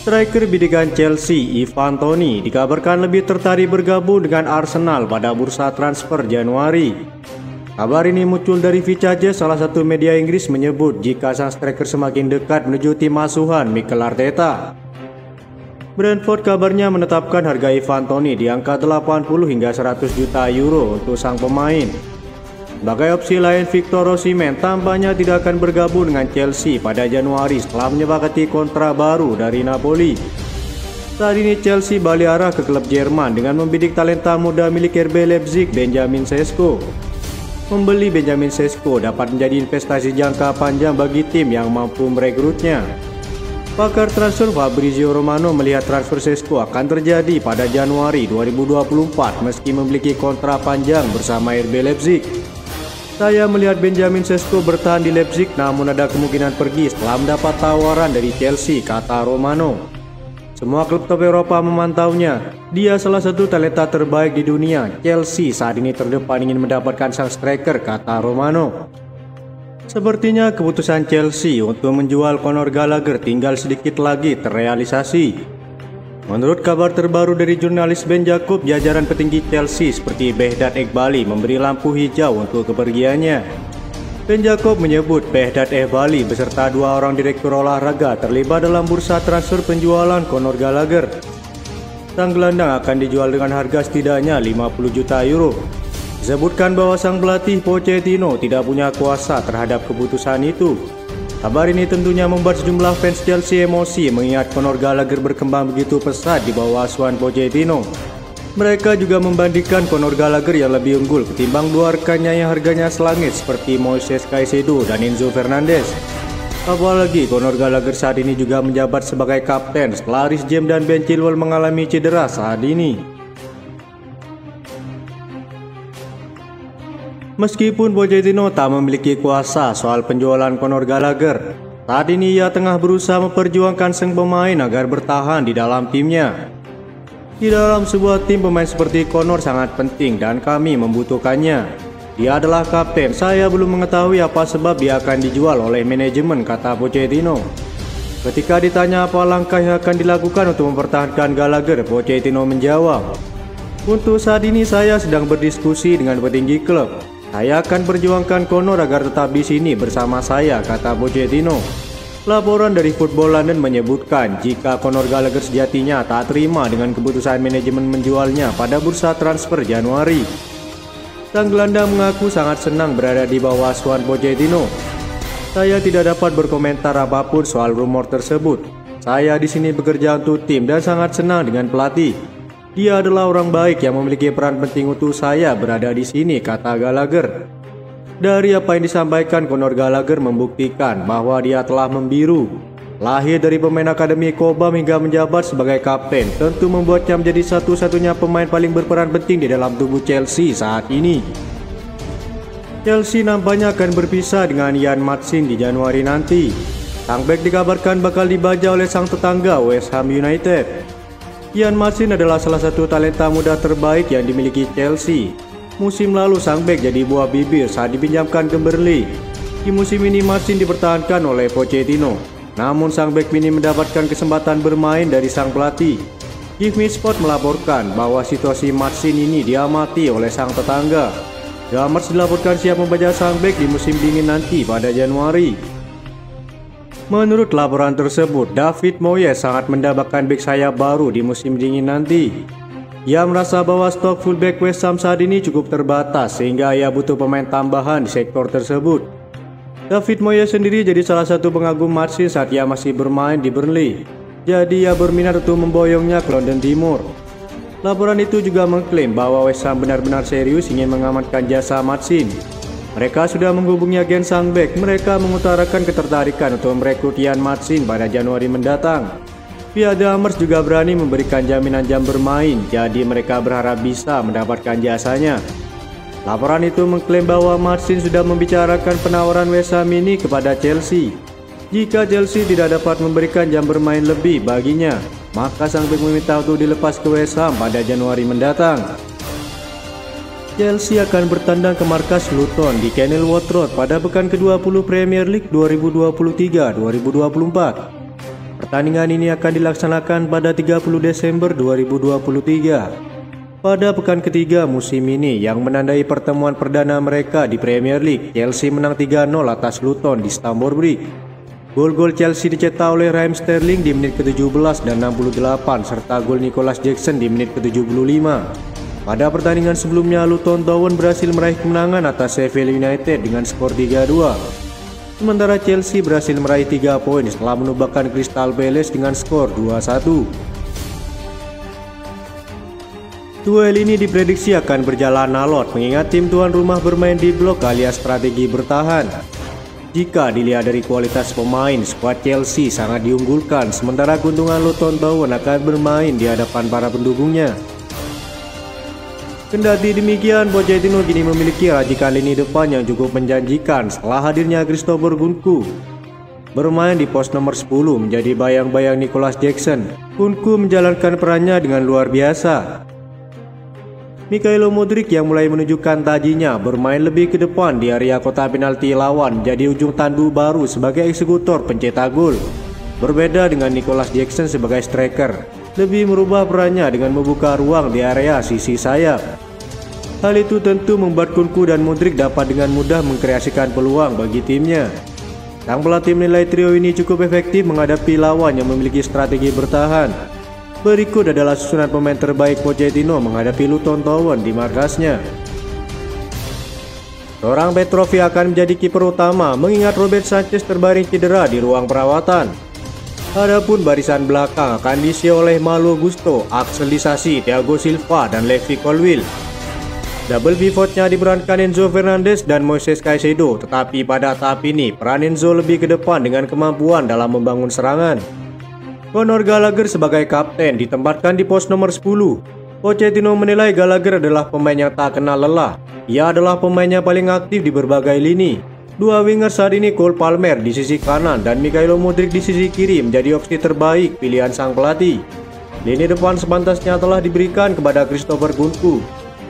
Striker bidikan Chelsea, Ivan Toney, dikabarkan lebih tertarik bergabung dengan Arsenal pada bursa transfer Januari. Kabar ini muncul dari Vicaje, salah satu media Inggris, menyebut jika sang striker semakin dekat menuju tim asuhan Mikel Arteta. Brentford kabarnya menetapkan harga Ivan Toney di angka 80 hingga 100 juta euro untuk sang pemain. Sebagai opsi lain, Victor Osimhen tampaknya tidak akan bergabung dengan Chelsea pada Januari setelah menyepakati kontrak baru dari Napoli. Saat ini Chelsea balik arah ke klub Jerman dengan membidik talenta muda milik RB Leipzig, Benjamin Sesko. Membeli Benjamin Sesko dapat menjadi investasi jangka panjang bagi tim yang mampu merekrutnya. Pakar transfer Fabrizio Romano melihat transfer Sesko akan terjadi pada Januari 2024 meski memiliki kontrak panjang bersama RB Leipzig. Saya melihat Benjamin Sesko bertahan di Leipzig, namun ada kemungkinan pergi setelah mendapat tawaran dari Chelsea, kata Romano. Semua klub top Eropa memantaunya. Dia salah satu talenta terbaik di dunia. Chelsea saat ini terdepan ingin mendapatkan sang striker, kata Romano. Sepertinya keputusan Chelsea untuk menjual Conor Gallagher tinggal sedikit lagi terrealisasi. Menurut kabar terbaru dari jurnalis Ben Jacob, jajaran petinggi Chelsea seperti Behdad Eghbali memberi lampu hijau untuk kepergiannya. Ben Jacob menyebut Behdad Eghbali beserta 2 orang direktur olahraga terlibat dalam bursa transfer penjualan Conor Gallagher. Sang gelandang akan dijual dengan harga setidaknya 50 juta euro. Disebutkan bahwa sang pelatih Pochettino tidak punya kuasa terhadap keputusan itu. Kabar ini tentunya membuat sejumlah fans Chelsea emosi mengingat Conor Gallagher berkembang begitu pesat di bawah asuhan Pochettino. Mereka juga membandingkan Conor Gallagher yang lebih unggul ketimbang 2 rekannya yang harganya selangit seperti Moises Caicedo dan Enzo Fernandez. Apalagi Conor Gallagher saat ini juga menjabat sebagai kapten setelah Reece James dan Ben Chilwell mengalami cedera saat ini. Meskipun Pochettino tak memiliki kuasa soal penjualan Conor Gallagher, saat ini ia tengah berusaha memperjuangkan sang pemain agar bertahan di dalam timnya. Di dalam sebuah tim, pemain seperti Conor sangat penting dan kami membutuhkannya. Dia adalah kapten, saya belum mengetahui apa sebab dia akan dijual oleh manajemen, kata Pochettino. Ketika ditanya apa langkah yang akan dilakukan untuk mempertahankan Gallagher, Pochettino menjawab, "Untuk saat ini saya sedang berdiskusi dengan petinggi klub. Saya akan perjuangkan Conor agar tetap di sini bersama saya," kata Pochettino. Laporan dari Football London menyebutkan jika Conor Gallagher sejatinya tak terima dengan keputusan manajemen menjualnya pada bursa transfer Januari. Sang gelandang mengaku sangat senang berada di bawah asuhan Pochettino. "Saya tidak dapat berkomentar apapun soal rumor tersebut. Saya di sini bekerja untuk tim dan sangat senang dengan pelatih. Dia adalah orang baik yang memiliki peran penting untuk saya berada di sini," kata Gallagher. Dari apa yang disampaikan, Conor Gallagher membuktikan bahwa dia telah membiru. Lahir dari pemain akademi Cobham hingga menjabat sebagai kapten, tentu membuatnya menjadi satu-satunya pemain paling berperan penting di dalam tubuh Chelsea saat ini. Chelsea nampaknya akan berpisah dengan Ian Maatsen di Januari nanti. Sang bek dikabarkan bakal dibaja oleh sang tetangga West Ham United. Ian Maatsen adalah salah satu talenta muda terbaik yang dimiliki Chelsea. Musim lalu sang bek jadi buah bibir saat dipinjamkan ke Burnley. Di musim ini Maatsen dipertahankan oleh Pochettino. Namun sang bek ini mendapatkan kesempatan bermain dari sang pelatih. Give Me Sport melaporkan bahwa situasi Maatsen ini diamati oleh sang tetangga. Gunners dilaporkan siap membaca sang bek di musim dingin nanti pada Januari. Menurut laporan tersebut, David Moyes sangat mendambakan bek sayap baru di musim dingin nanti. Ia merasa bahwa stok fullback West Ham saat ini cukup terbatas sehingga ia butuh pemain tambahan di sektor tersebut. David Moyes sendiri jadi salah satu pengagum Maatsen saat ia masih bermain di Burnley. Jadi ia berminat untuk memboyongnya ke London Timur. Laporan itu juga mengklaim bahwa West Ham benar-benar serius ingin mengamankan jasa Maatsen. Mereka sudah menghubungi agen sang bek. Mereka mengutarakan ketertarikan untuk merekrut Ian Maatsen pada Januari mendatang. Pihak Gunners juga berani memberikan jaminan jam bermain, jadi mereka berharap bisa mendapatkan jasanya. Laporan itu mengklaim bahwa Maatsen sudah membicarakan penawaran West Ham ini kepada Chelsea. Jika Chelsea tidak dapat memberikan jam bermain lebih baginya, maka sang bek meminta untuk dilepas ke West Ham pada Januari mendatang. Chelsea akan bertandang ke markas Luton di Kenilworth Road pada pekan ke-20 Premier League 2023-2024. Pertandingan ini akan dilaksanakan pada 30 Desember 2023. Pada pekan ketiga musim ini yang menandai pertemuan perdana mereka di Premier League, Chelsea menang 3-0 atas Luton di Stamford Bridge. Gol-gol Chelsea dicetak oleh Raheem Sterling di menit ke-17 dan 68 serta gol Nicholas Jackson di menit ke-75. Pada pertandingan sebelumnya, Luton Town berhasil meraih kemenangan atas Sheffield United dengan skor 3-2. Sementara Chelsea berhasil meraih 3 poin setelah menumbangkan Crystal Palace dengan skor 2-1. Duel ini diprediksi akan berjalan alot mengingat tim tuan rumah bermain di blok alias strategi bertahan. Jika dilihat dari kualitas pemain, skuad Chelsea sangat diunggulkan, sementara keuntungan Luton Town akan bermain di hadapan para pendukungnya. Kendati demikian, Pochettino kini memiliki racikan lini depan yang cukup menjanjikan setelah hadirnya Christopher Nkunku. Bermain di pos nomor 10 menjadi bayang-bayang Nicholas Jackson. Nkunku menjalankan perannya dengan luar biasa. Mikhailo Mudryk yang mulai menunjukkan tajinya bermain lebih ke depan di area kotak penalti lawan jadi ujung tandu baru sebagai eksekutor pencetak gol. Berbeda dengan Nicholas Jackson sebagai striker, lebih merubah perannya dengan membuka ruang di area sisi sayap. Hal itu tentu membuat Nkunku dan Mudryk dapat dengan mudah mengkreasikan peluang bagi timnya. Sang pelatih menilai trio ini cukup efektif menghadapi lawan yang memiliki strategi bertahan. Berikut adalah susunan pemain terbaik Pochettino menghadapi Luton Town di markasnya. Seorang Petrovic akan menjadi kiper utama mengingat Robert Sanchez terbaring cedera di ruang perawatan. Adapun barisan belakang akan diisi oleh Malo Gusto, Axel Disasi, Thiago Silva, dan Levi Colwill. Double pivotnya diperankan Enzo Fernandez dan Moises Caicedo, tetapi pada tahap ini peran Enzo lebih ke depan dengan kemampuan dalam membangun serangan. Conor Gallagher sebagai kapten ditempatkan di pos nomor 10. Pochettino menilai Gallagher adalah pemain yang tak kenal lelah. Ia adalah pemain yang paling aktif di berbagai lini. Dua winger saat ini, Cole Palmer di sisi kanan dan Mikhailo Mudryk di sisi kiri menjadi opsi terbaik pilihan sang pelatih. Lini depan sepantasnya telah diberikan kepada Christopher Nkunku.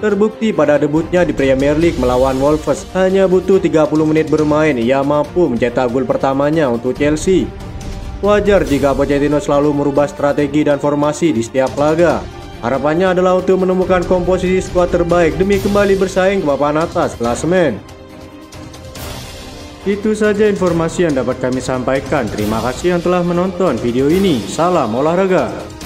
Terbukti pada debutnya di Premier League melawan Wolves, hanya butuh 30 menit bermain ia mampu mencetak gol pertamanya untuk Chelsea. Wajar jika Pochettino selalu merubah strategi dan formasi di setiap laga. Harapannya adalah untuk menemukan komposisi skuad terbaik demi kembali bersaing ke papan atas klasemen. Itu saja informasi yang dapat kami sampaikan. Terima kasih yang telah menonton video ini. Salam olahraga.